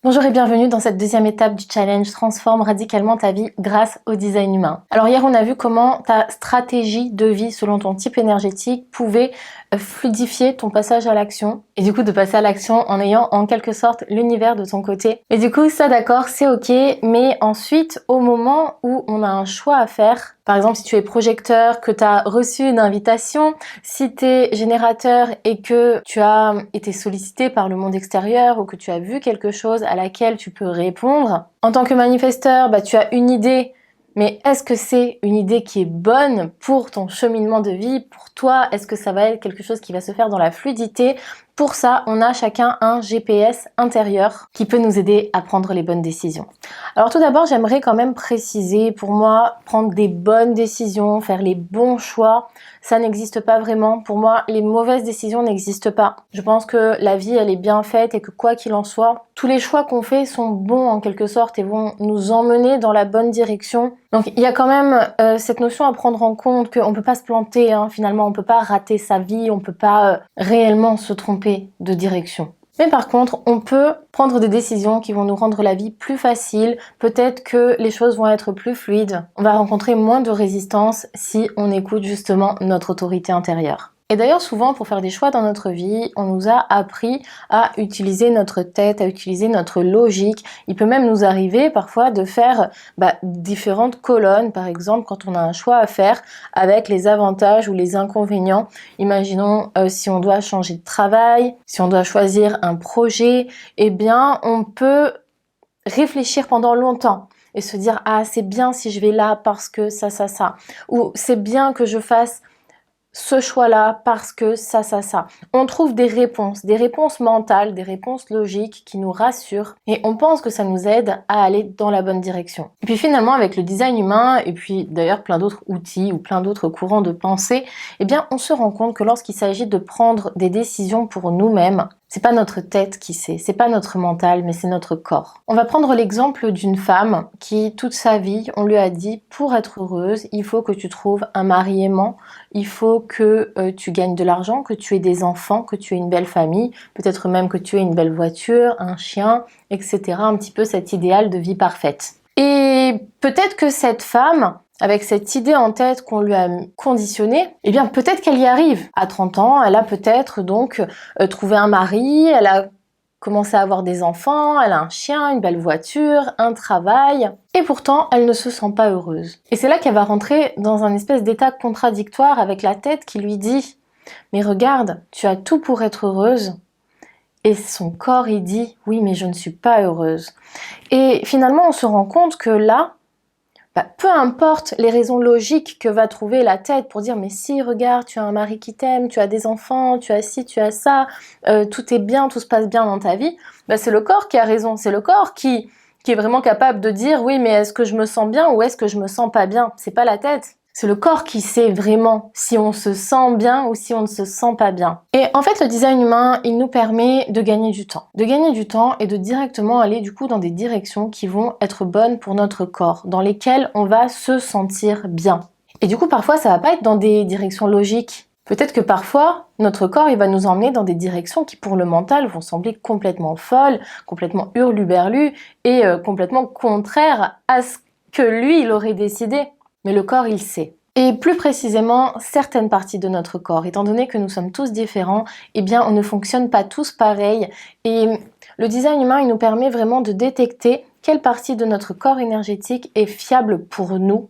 Bonjour et bienvenue dans cette deuxième étape du challenge Transforme radicalement ta vie grâce au design humain. Alors hier on a vu comment ta stratégie de vie selon ton type énergétique pouvait fluidifier ton passage à l'action et du coup de passer à l'action en ayant en quelque sorte l'univers de ton côté. Et du coup ça d'accord c'est ok, mais ensuite au moment où on a un choix à faire, par exemple si tu es projecteur, que tu as reçu une invitation, si tu es générateur et que tu as été sollicité par le monde extérieur ou que tu as vu quelque chose à laquelle tu peux répondre. En tant que manifesteur, tu as une idée, mais est-ce que c'est une idée qui est bonne pour ton cheminement de vie, pour toi? Est-ce que ça va être quelque chose qui va se faire dans la fluidité? Pour ça, on a chacun un GPS intérieur qui peut nous aider à prendre les bonnes décisions. Alors tout d'abord, j'aimerais quand même préciser, pour moi, prendre des bonnes décisions, faire les bons choix, ça n'existe pas vraiment. Pour moi, les mauvaises décisions n'existent pas. Je pense que la vie, elle est bien faite et que quoi qu'il en soit, tous les choix qu'on fait sont bons en quelque sorte et vont nous emmener dans la bonne direction. Donc il y a quand même cette notion à prendre en compte qu'on peut pas se planter, finalement, on peut pas rater sa vie, on peut pas réellement se tromper de direction. Mais par contre, on peut prendre des décisions qui vont nous rendre la vie plus facile. Peut-être que les choses vont être plus fluides. On va rencontrer moins de résistance si on écoute justement notre autorité intérieure. Et d'ailleurs, souvent, pour faire des choix dans notre vie, on nous a appris à utiliser notre tête, à utiliser notre logique. Il peut même nous arriver parfois de faire différentes colonnes, par exemple, quand on a un choix à faire avec les avantages ou les inconvénients. Imaginons si on doit changer de travail, si on doit choisir un projet, eh bien, on peut réfléchir pendant longtemps et se dire « Ah, c'est bien si je vais là parce que ça. » Ou « C'est bien que je fasse ce choix-là parce que ça. » On trouve des réponses mentales, des réponses logiques qui nous rassurent et on pense que ça nous aide à aller dans la bonne direction. Et puis finalement, avec le design humain et puis d'ailleurs plein d'autres outils ou plein d'autres courants de pensée, eh bien on se rend compte que lorsqu'il s'agit de prendre des décisions pour nous-mêmes, c'est pas notre tête qui sait, c'est pas notre mental, mais c'est notre corps. On va prendre l'exemple d'une femme qui, toute sa vie, on lui a dit, pour être heureuse, il faut que tu trouves un mari aimant, il faut que tu gagnes de l'argent, que tu aies des enfants, que tu aies une belle famille, peut-être même que tu aies une belle voiture, un chien, etc. Un petit peu cet idéal de vie parfaite. Et peut-être que cette femme, avec cette idée en tête qu'on lui a conditionnée, eh bien peut-être qu'elle y arrive. À 30 ans, elle a peut-être donc trouvé un mari, elle a commencé à avoir des enfants, elle a un chien, une belle voiture, un travail, et pourtant elle ne se sent pas heureuse. Et c'est là qu'elle va rentrer dans un espèce d'état contradictoire avec la tête qui lui dit « Mais regarde, tu as tout pour être heureuse ». Et son corps, il dit « Oui, mais je ne suis pas heureuse ». Et finalement, on se rend compte que là, peu importe les raisons logiques que va trouver la tête pour dire « Mais si, regarde, tu as un mari qui t'aime, tu as des enfants, tu as ci, tu as ça, tout est bien, tout se passe bien dans ta vie », c'est le corps qui a raison, c'est le corps qui est vraiment capable de dire « Oui, mais est-ce que je me sens bien ou est-ce que je me sens pas bien ?» C'est pas la tête. C'est le corps qui sait vraiment si on se sent bien ou si on ne se sent pas bien. Et en fait, le design humain, il nous permet de gagner du temps. De gagner du temps et de directement aller du coup dans des directions qui vont être bonnes pour notre corps, dans lesquelles on va se sentir bien. Et du coup, parfois, ça va pas être dans des directions logiques. Peut-être que parfois, notre corps, il va nous emmener dans des directions qui, pour le mental, vont sembler complètement folles, complètement hurluberlues et complètement contraires à ce que lui, il aurait décidé. Mais le corps, il sait. Et plus précisément, certaines parties de notre corps. Étant donné que nous sommes tous différents, eh bien, on ne fonctionne pas tous pareil. Et le design humain, il nous permet vraiment de détecter quelle partie de notre corps énergétique est fiable pour nous,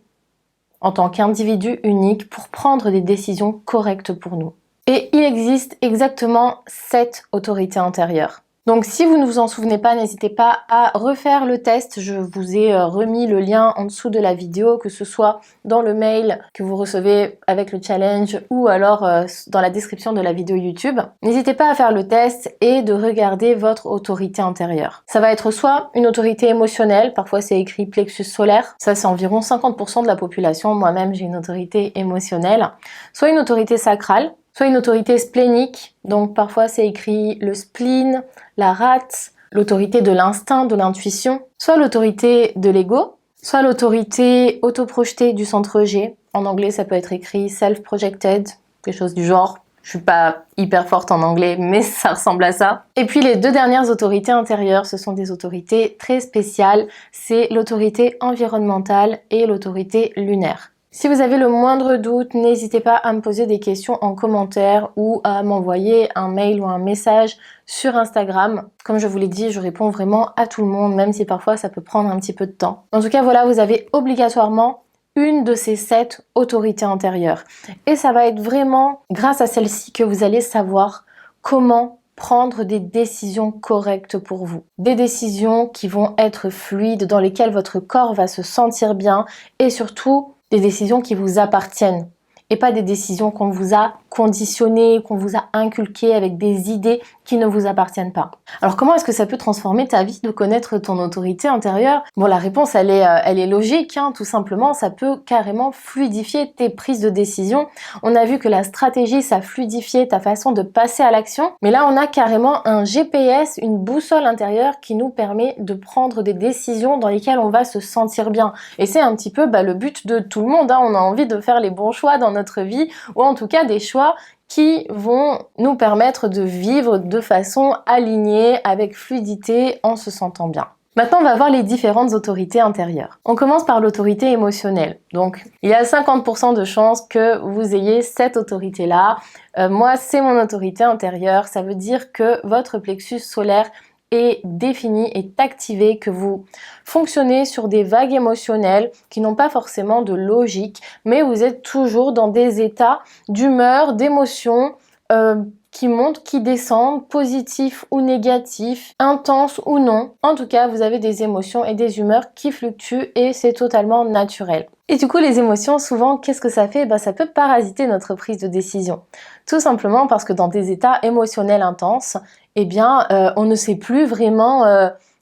en tant qu'individu unique, pour prendre des décisions correctes pour nous. Et il existe exactement 7 autorités intérieures. Donc si vous ne vous en souvenez pas, n'hésitez pas à refaire le test. Je vous ai remis le lien en dessous de la vidéo, que ce soit dans le mail que vous recevez avec le challenge ou alors dans la description de la vidéo YouTube. N'hésitez pas à faire le test et de regarder votre autorité intérieure. Ça va être soit une autorité émotionnelle, parfois c'est écrit plexus solaire, ça c'est environ 50% de la population, moi-même j'ai une autorité émotionnelle, soit une autorité sacrale, soit une autorité splénique, donc parfois c'est écrit le spleen, la rate, l'autorité de l'instinct, de l'intuition, soit l'autorité de l'ego, soit l'autorité autoprojetée du centre G. En anglais, ça peut être écrit self-projected, quelque chose du genre. Je suis pas hyper forte en anglais, mais ça ressemble à ça. Et puis les deux dernières autorités intérieures, ce sont des autorités très spéciales. C'est l'autorité environnementale et l'autorité lunaire. Si vous avez le moindre doute, n'hésitez pas à me poser des questions en commentaire ou à m'envoyer un mail ou un message sur Instagram. Comme je vous l'ai dit, je réponds vraiment à tout le monde, même si parfois ça peut prendre un petit peu de temps. En tout cas, voilà, vous avez obligatoirement une de ces 7 autorités intérieures. Et ça va être vraiment grâce à celle-ci que vous allez savoir comment prendre des décisions correctes pour vous. Des décisions qui vont être fluides, dans lesquelles votre corps va se sentir bien et surtout des décisions qui vous appartiennent et pas des décisions qu'on vous a conditionnées, qu'on vous a inculquées avec des idées qui ne vous appartiennent pas. Alors comment est-ce que ça peut transformer ta vie de connaître ton autorité intérieure? Bon, la réponse elle est logique, hein, tout simplement, ça peut carrément fluidifier tes prises de décision. On a vu que la stratégie, ça fluidifiait ta façon de passer à l'action, mais là on a carrément un GPS, une boussole intérieure qui nous permet de prendre des décisions dans lesquelles on va se sentir bien. Et c'est un petit peu le but de tout le monde, hein. On a envie de faire les bons choix dans notre vie, ou en tout cas des choix qui vont nous permettre de vivre de façon alignée, avec fluidité, en se sentant bien. Maintenant, on va voir les différentes autorités intérieures. On commence par l'autorité émotionnelle. Donc, il y a 50% de chances que vous ayez cette autorité-là. Moi, c'est mon autorité intérieure. Ça veut dire que votre plexus solaire est défini, est activé, que vous fonctionnez sur des vagues émotionnelles qui n'ont pas forcément de logique, mais vous êtes toujours dans des états d'humeur, d'émotion qui montent, qui descendent, positifs ou négatifs, intenses ou non. En tout cas, vous avez des émotions et des humeurs qui fluctuent et c'est totalement naturel. Et du coup, les émotions, souvent, qu'est-ce que ça fait? Ça peut parasiter notre prise de décision. Tout simplement parce que dans des états émotionnels intenses, on ne sait plus vraiment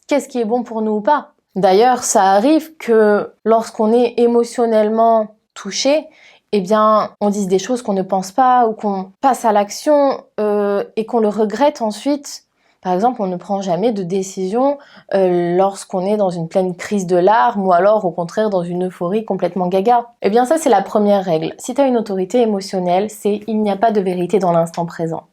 qu'est-ce qui est bon pour nous ou pas. D'ailleurs, ça arrive que lorsqu'on est émotionnellement touché, on dise des choses qu'on ne pense pas ou qu'on passe à l'action et qu'on le regrette ensuite. Par exemple, on ne prend jamais de décision lorsqu'on est dans une pleine crise de larmes ou alors au contraire dans une euphorie complètement gaga. Ça, c'est la première règle. Si tu as une autorité émotionnelle, c'est il n'y a pas de vérité dans l'instant présent.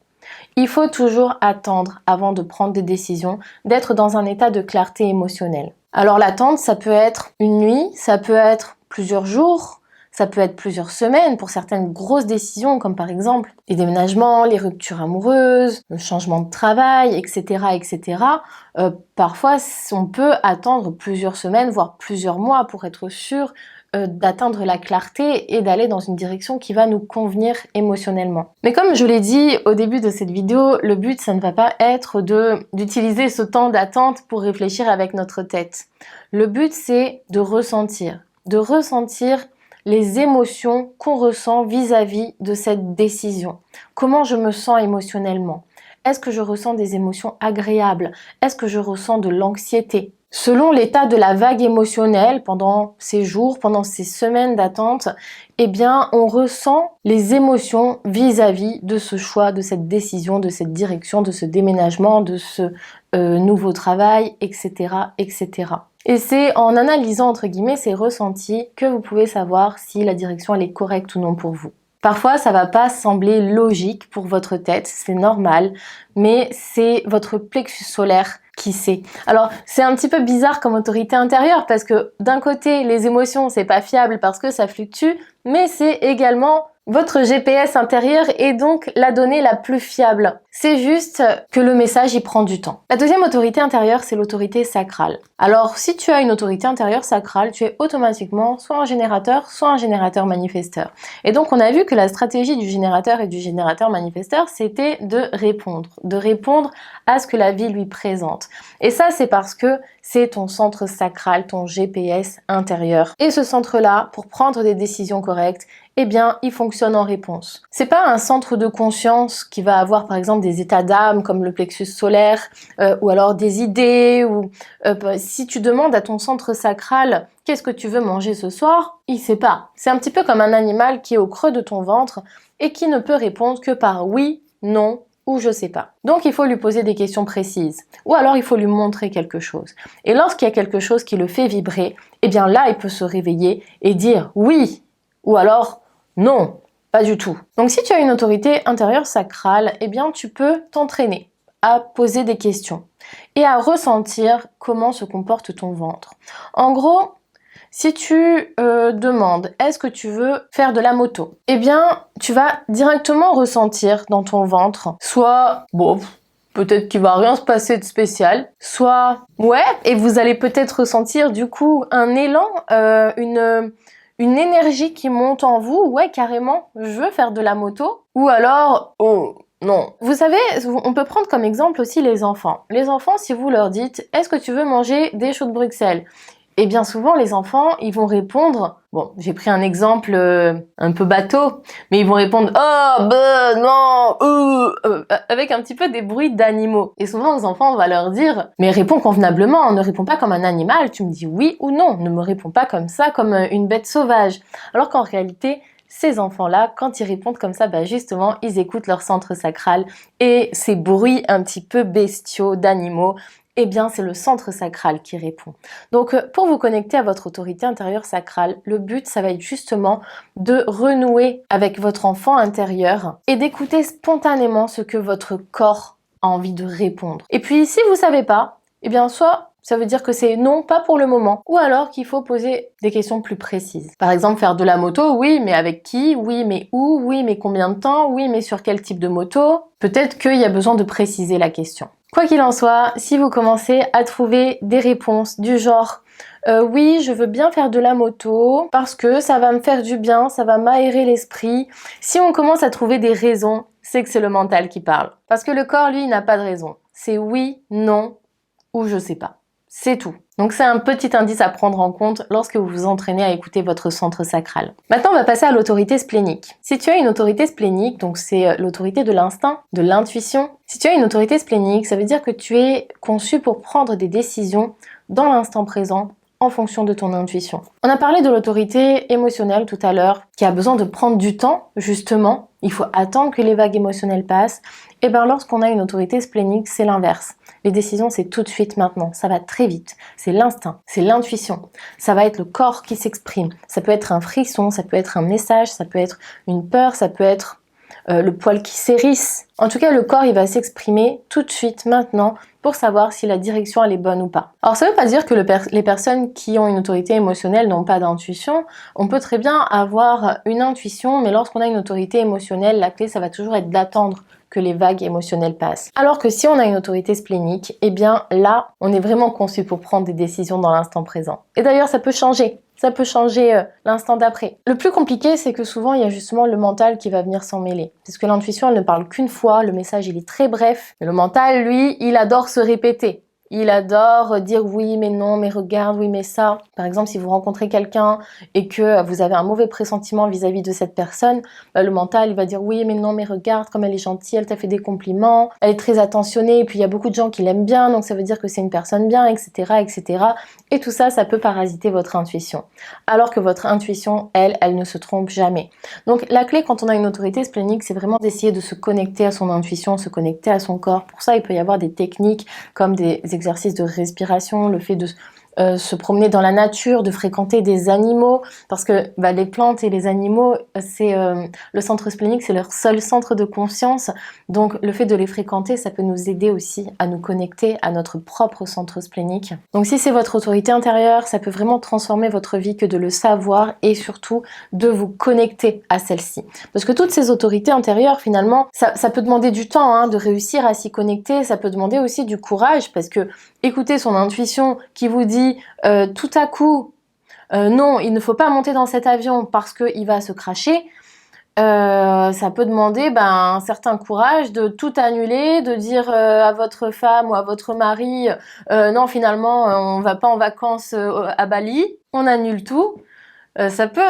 Il faut toujours attendre avant de prendre des décisions, d'être dans un état de clarté émotionnelle. Alors l'attente, ça peut être une nuit, ça peut être plusieurs jours, ça peut être plusieurs semaines pour certaines grosses décisions, comme par exemple les déménagements, les ruptures amoureuses, le changement de travail, etc. etc. Parfois, on peut attendre plusieurs semaines, voire plusieurs mois pour être sûr d'atteindre la clarté et d'aller dans une direction qui va nous convenir émotionnellement. Mais comme je l'ai dit au début de cette vidéo, le but, ça ne va pas être d'utiliser ce temps d'attente pour réfléchir avec notre tête. Le but, c'est de ressentir les émotions qu'on ressent vis-à-vis de cette décision. Comment je me sens émotionnellement? Est-ce que je ressens des émotions agréables? Est-ce que je ressens de l'anxiété? Selon l'état de la vague émotionnelle pendant ces jours, pendant ces semaines d'attente, on ressent les émotions vis-à-vis de ce choix, de cette décision, de cette direction, de ce déménagement, de ce nouveau travail, etc., etc. Et c'est en analysant, entre guillemets, ces ressentis que vous pouvez savoir si la direction elle est correcte ou non pour vous. Parfois, ça va pas sembler logique pour votre tête, c'est normal, mais c'est votre plexus solaire qui sait. Alors, c'est un petit peu bizarre comme autorité intérieure parce que d'un côté, les émotions, c'est pas fiable parce que ça fluctue, mais c'est également votre GPS intérieur et donc la donnée la plus fiable. C'est juste que le message, il prend du temps. La deuxième autorité intérieure, c'est l'autorité sacrale. Alors, si tu as une autorité intérieure sacrale, tu es automatiquement soit un générateur manifesteur. Et donc, on a vu que la stratégie du générateur et du générateur manifesteur, c'était de répondre à ce que la vie lui présente. Et ça, c'est parce que c'est ton centre sacral, ton GPS intérieur. Et ce centre-là, pour prendre des décisions correctes, il fonctionne en réponse. C'est pas un centre de conscience qui va avoir par exemple des états d'âme comme le plexus solaire ou alors des idées ou si tu demandes à ton centre sacral qu'est-ce que tu veux manger ce soir, il sait pas. C'est un petit peu comme un animal qui est au creux de ton ventre et qui ne peut répondre que par oui, non ou je sais pas. Donc il faut lui poser des questions précises ou alors il faut lui montrer quelque chose. Et lorsqu'il y a quelque chose qui le fait vibrer, là il peut se réveiller et dire oui ou alors non. Pas du tout. Donc si tu as une autorité intérieure sacrale, eh bien tu peux t'entraîner à poser des questions et à ressentir comment se comporte ton ventre. En gros, si tu demandes est-ce que tu veux faire de la moto, eh bien tu vas directement ressentir dans ton ventre soit bon, peut-être qu'il va rien se passer de spécial, soit ouais, et vous allez peut-être ressentir du coup un élan, une énergie qui monte en vous, ouais carrément, je veux faire de la moto, ou alors oh non. Vous savez, on peut prendre comme exemple aussi les enfants. Les enfants, si vous leur dites est-ce que tu veux manger des choux de Bruxelles? Et bien souvent, les enfants, ils vont répondre, bon, j'ai pris un exemple un peu bateau, mais ils vont répondre « Oh, ben non, avec un petit peu des bruits d'animaux. Et souvent, les enfants, on va leur dire « Mais réponds convenablement, ne réponds pas comme un animal, tu me dis oui ou non, ne me réponds pas comme ça, comme une bête sauvage. » Alors qu'en réalité, ces enfants-là, quand ils répondent comme ça, bah justement, ils écoutent leur centre sacral et ces bruits un petit peu bestiaux d'animaux, eh bien, c'est le centre sacral qui répond. Donc, pour vous connecter à votre autorité intérieure sacrale, le but, ça va être justement de renouer avec votre enfant intérieur et d'écouter spontanément ce que votre corps a envie de répondre. Et puis, si vous savez pas, eh bien, soit ça veut dire que c'est non, pas pour le moment. Ou alors qu'il faut poser des questions plus précises. Par exemple, faire de la moto, oui, mais avec qui? Oui, mais où? Oui, mais combien de temps? Oui, mais sur quel type de moto? Peut-être qu'il y a besoin de préciser la question. Quoi qu'il en soit, si vous commencez à trouver des réponses du genre oui, je veux bien faire de la moto parce que ça va me faire du bien, ça va m'aérer l'esprit. Si on commence à trouver des raisons, c'est que c'est le mental qui parle. Parce que le corps, lui, n'a pas de raison. C'est oui, non ou je sais pas. C'est tout. Donc c'est un petit indice à prendre en compte lorsque vous vous entraînez à écouter votre centre sacral. Maintenant, on va passer à l'autorité splénique. Si tu as une autorité splénique, donc c'est l'autorité de l'instinct, de l'intuition. Si tu as une autorité splénique, ça veut dire que tu es conçu pour prendre des décisions dans l'instant présent en fonction de ton intuition. On a parlé de l'autorité émotionnelle tout à l'heure, qui a besoin de prendre du temps, justement. Il faut attendre que les vagues émotionnelles passent. Et bien lorsqu'on a une autorité splénique, c'est l'inverse. Les décisions, c'est tout de suite maintenant. Ça va très vite. C'est l'instinct, c'est l'intuition. Ça va être le corps qui s'exprime. Ça peut être un frisson, ça peut être un message, ça peut être une peur, ça peut être le poil qui s'hérisse. En tout cas, le corps, il va s'exprimer tout de suite, maintenant, pour savoir si la direction, elle est bonne ou pas. Alors, ça ne veut pas dire que les personnes qui ont une autorité émotionnelle n'ont pas d'intuition. On peut très bien avoir une intuition, mais lorsqu'on a une autorité émotionnelle, la clé, ça va toujours être d'attendre que les vagues émotionnelles passent. Alors que si on a une autorité splénique, eh bien là, on est vraiment conçu pour prendre des décisions dans l'instant présent. Et d'ailleurs, ça peut changer. Ça peut changer l'instant d'après. Le plus compliqué, c'est que souvent, il y a justement le mental qui va venir s'en mêler. Parce que l'intuition, elle ne parle qu'une fois, le message, il est très bref. Mais le mental, lui, il adore se répéter. Il adore dire oui, mais non, mais regarde, oui, mais ça. Par exemple, si vous rencontrez quelqu'un et que vous avez un mauvais pressentiment vis-à-vis de cette personne, le mental, il va dire oui, mais non, mais regarde, comme elle est gentille, elle t'a fait des compliments, elle est très attentionnée, et puis il y a beaucoup de gens qui l'aiment bien, donc ça veut dire que c'est une personne bien, etc., etc. Et tout ça, ça peut parasiter votre intuition. Alors que votre intuition, elle ne se trompe jamais. Donc la clé quand on a une autorité splénique, c'est vraiment d'essayer de se connecter à son intuition, se connecter à son corps. Pour ça, il peut y avoir des techniques comme des exercices de respiration, le fait de se promener dans la nature, de fréquenter des animaux, parce que les plantes et les animaux, c'est le centre splénique, c'est leur seul centre de conscience, donc le fait de les fréquenter, ça peut nous aider aussi à nous connecter à notre propre centre splénique. Donc si c'est votre autorité intérieure, ça peut vraiment transformer votre vie que de le savoir et surtout de vous connecter à celle-ci. Parce que toutes ces autorités intérieures, finalement, ça peut demander du temps de réussir à s'y connecter, ça peut demander aussi du courage, parce que écouter son intuition qui vous dit tout à coup non, il ne faut pas monter dans cet avion parce qu'il va se crasher, ça peut demander un certain courage de tout annuler, de dire à votre femme ou à votre mari non, finalement on va pas en vacances à Bali, on annule tout. Ça peut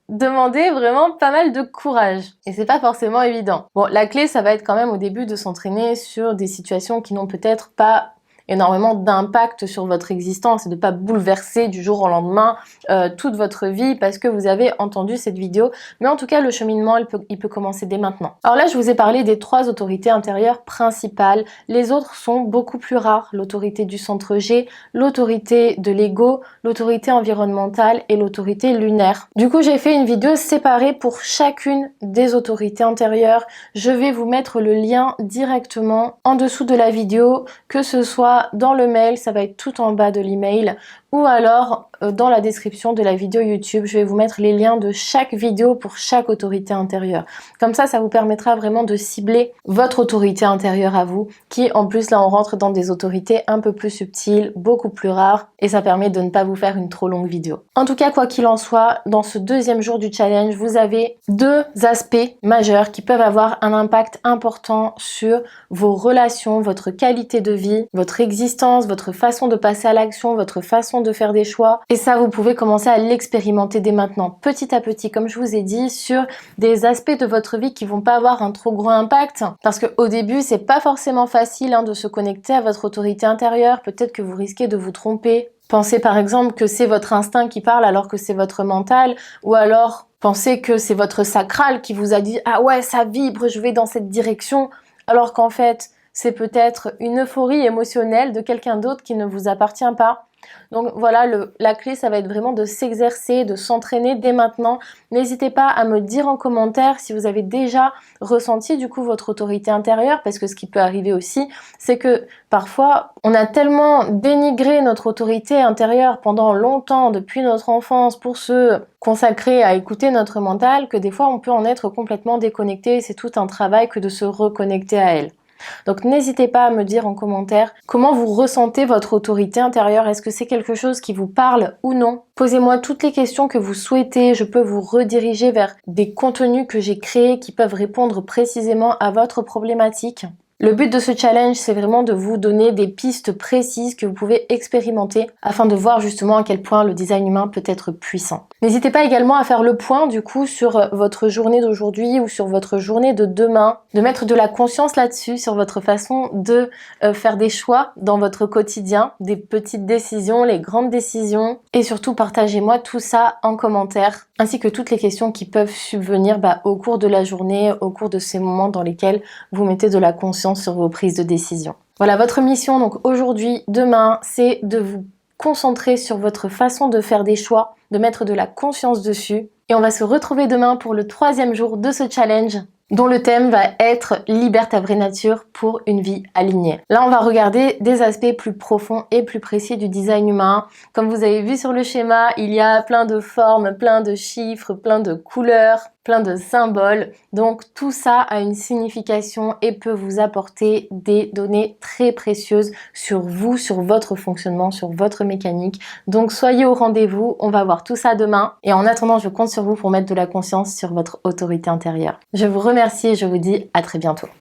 demander vraiment pas mal de courage et c'est pas forcément évident. Bon, la clé, ça va être quand même au début de s'entraîner sur des situations qui n'ont peut-être pas énormément d'impact sur votre existence et de pas bouleverser du jour au lendemain toute votre vie parce que vous avez entendu cette vidéo. Mais en tout cas, le cheminement, il peut commencer dès maintenant. Alors là, je vous ai parlé des 3 autorités intérieures principales. Les autres sont beaucoup plus rares. L'autorité du centre G, l'autorité de l'ego, l'autorité environnementale et l'autorité lunaire. Du coup, j'ai fait une vidéo séparée pour chacune des autorités intérieures. Je vais vous mettre le lien directement en dessous de la vidéo, que ce soit dans le mail, ça va être tout en bas de l'email, ou alors dans la description de la vidéo YouTube, je vais vous mettre les liens de chaque vidéo pour chaque autorité intérieure. Comme ça vous permettra vraiment de cibler votre autorité intérieure à vous, qui en plus là on rentre dans des autorités un peu plus subtiles, beaucoup plus rares, et ça permet de ne pas vous faire une trop longue vidéo. En tout cas, quoi qu'il en soit, dans ce 2e jour du challenge, vous avez 2 aspects majeurs qui peuvent avoir un impact important sur vos relations, votre qualité de vie, votre existence, votre façon de passer à l'action, votre façon de faire des choix. Et ça, vous pouvez commencer à l'expérimenter dès maintenant, petit à petit, comme je vous ai dit, sur des aspects de votre vie qui vont pas avoir un trop gros impact. Parce qu'au début, c'est pas forcément facile de se connecter à votre autorité intérieure. Peut-être que vous risquez de vous tromper. Pensez par exemple que c'est votre instinct qui parle alors que c'est votre mental, ou alors pensez que c'est votre sacral qui vous a dit « Ah ouais, ça vibre, je vais dans cette direction », alors qu'en fait, c'est peut-être une euphorie émotionnelle de quelqu'un d'autre qui ne vous appartient pas. Donc voilà, la clé, ça va être vraiment de s'exercer, de s'entraîner dès maintenant. N'hésitez pas à me dire en commentaire si vous avez déjà ressenti du coup votre autorité intérieure, parce que ce qui peut arriver aussi, c'est que parfois, on a tellement dénigré notre autorité intérieure pendant longtemps, depuis notre enfance, pour se consacrer à écouter notre mental, que des fois, on peut en être complètement déconnecté. C'est tout un travail que de se reconnecter à elle. Donc n'hésitez pas à me dire en commentaire comment vous ressentez votre autorité intérieure. Est-ce que c'est quelque chose qui vous parle ou non? Posez-moi toutes les questions que vous souhaitez. Je peux vous rediriger vers des contenus que j'ai créés qui peuvent répondre précisément à votre problématique. Le but de ce challenge, c'est vraiment de vous donner des pistes précises que vous pouvez expérimenter afin de voir justement à quel point le design humain peut être puissant. N'hésitez pas également à faire le point du coup sur votre journée d'aujourd'hui ou sur votre journée de demain, de mettre de la conscience là-dessus, sur votre façon de faire des choix dans votre quotidien, des petites décisions, les grandes décisions, et surtout partagez-moi tout ça en commentaire, ainsi que toutes les questions qui peuvent subvenir au cours de la journée, au cours de ces moments dans lesquels vous mettez de la conscience sur vos prises de décision. Voilà, votre mission donc aujourd'hui, demain, c'est de vous concentrer sur votre façon de faire des choix, de mettre de la conscience dessus. Et on va se retrouver demain pour le 3e jour de ce challenge, dont le thème va être « Libère ta vraie nature pour une vie alignée ». Là, on va regarder des aspects plus profonds et plus précis du design humain. Comme vous avez vu sur le schéma, il y a plein de formes, plein de chiffres, plein de couleurs, plein de symboles. Donc tout ça a une signification et peut vous apporter des données très précieuses sur vous, sur votre fonctionnement, sur votre mécanique. Donc soyez au rendez-vous, on va voir tout ça demain. Et en attendant, je compte sur vous pour mettre de la conscience sur votre autorité intérieure. Je vous remercie et je vous dis à très bientôt.